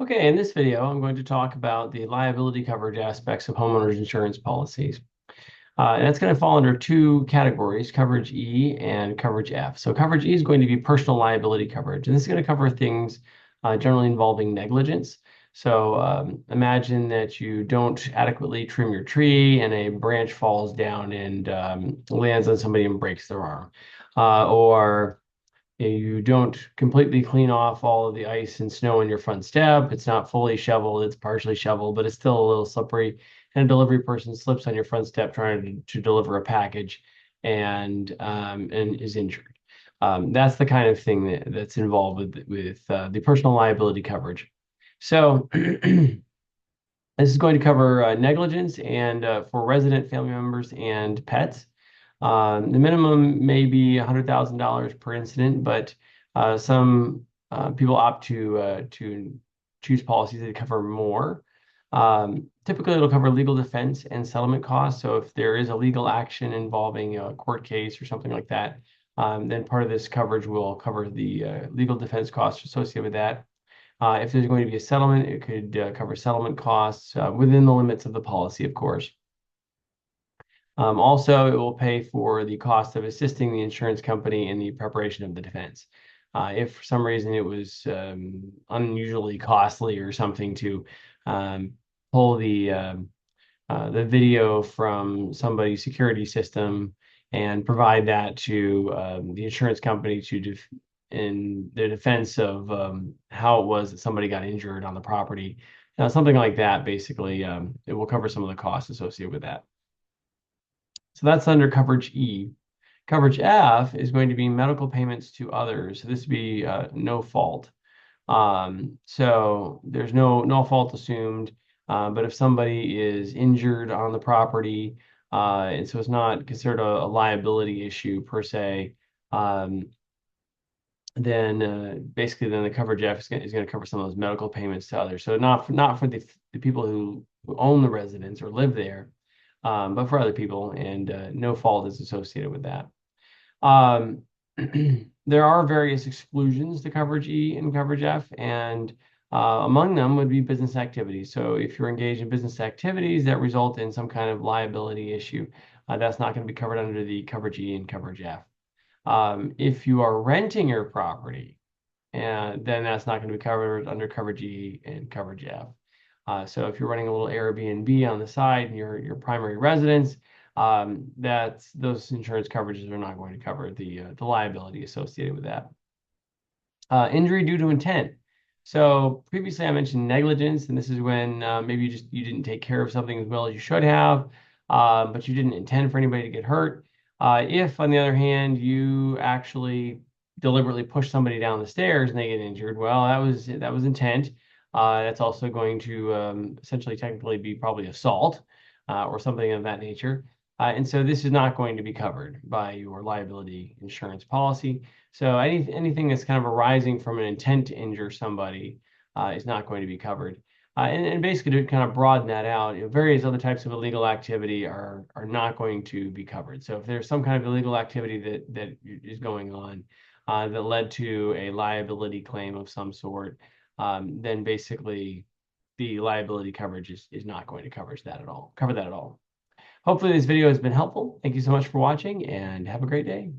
Okay, in this video, I'm going to talk about the liability coverage aspects of homeowners insurance policies. And that's going to fall under two categories, coverage E and coverage F. So coverage E is going to be personal liability coverage, and this is going to cover things generally involving negligence. So imagine that you don't adequately trim your tree and a branch falls down and lands on somebody and breaks their arm. Or you don't completely clean off all of the ice and snow on your front step. It's not fully shoveled, it's partially shoveled, but it's still a little slippery. And a delivery person slips on your front step trying to deliver a package and is injured. That's the kind of thing that's involved with the personal liability coverage. So this is going to cover negligence and for resident family members and pets. The minimum may be $100,000 per incident, but some people opt to choose policies that cover more. Typically, it'll cover legal defense and settlement costs. So if there is a legal action involving a court case or something like that, then part of this coverage will cover the legal defense costs associated with that. If there's going to be a settlement, it could cover settlement costs within the limits of the policy, of course. Also, it will pay for the cost of assisting the insurance company in the preparation of the defense. If for some reason it was unusually costly or something to pull the video from somebody's security system and provide that to the insurance company in their defense of how it was that somebody got injured on the property, something like that. Basically, it will cover some of the costs associated with that. So that's under coverage E. Coverage F is going to be medical payments to others. So this would be no fault. So there's no fault assumed, but if somebody is injured on the property, and so it's not considered a liability issue per se, then basically then the coverage F is going to cover some of those medical payments to others. So not for the people who own the residence or live there, but for other people, and no fault is associated with that. There are various exclusions to coverage E and coverage F, and among them would be business activities. So if you're engaged in business activities that result in some kind of liability issue, that's not going to be covered under the coverage E and coverage F. If you are renting your property, and then that's not going to be covered under coverage E and coverage F. So if you're running a little Airbnb on the side and your primary residence, those insurance coverages are not going to cover the liability associated with that. Injury due to intent. So previously I mentioned negligence, and this is when maybe you didn't take care of something as well as you should have, but you didn't intend for anybody to get hurt. If, on the other hand, you actually deliberately push somebody down the stairs and they get injured, well, that was intent. That's also going to essentially technically be probably assault or something of that nature. And so this is not going to be covered by your liability insurance policy. So anything that's kind of arising from an intent to injure somebody is not going to be covered. And basically to kind of broaden that out, various other types of illegal activity are not going to be covered. So if there's some kind of illegal activity that is going on that led to a liability claim of some sort, then basically the liability coverage is not going to cover that at all. Hopefully this video has been helpful. Thank you so much for watching and have a great day.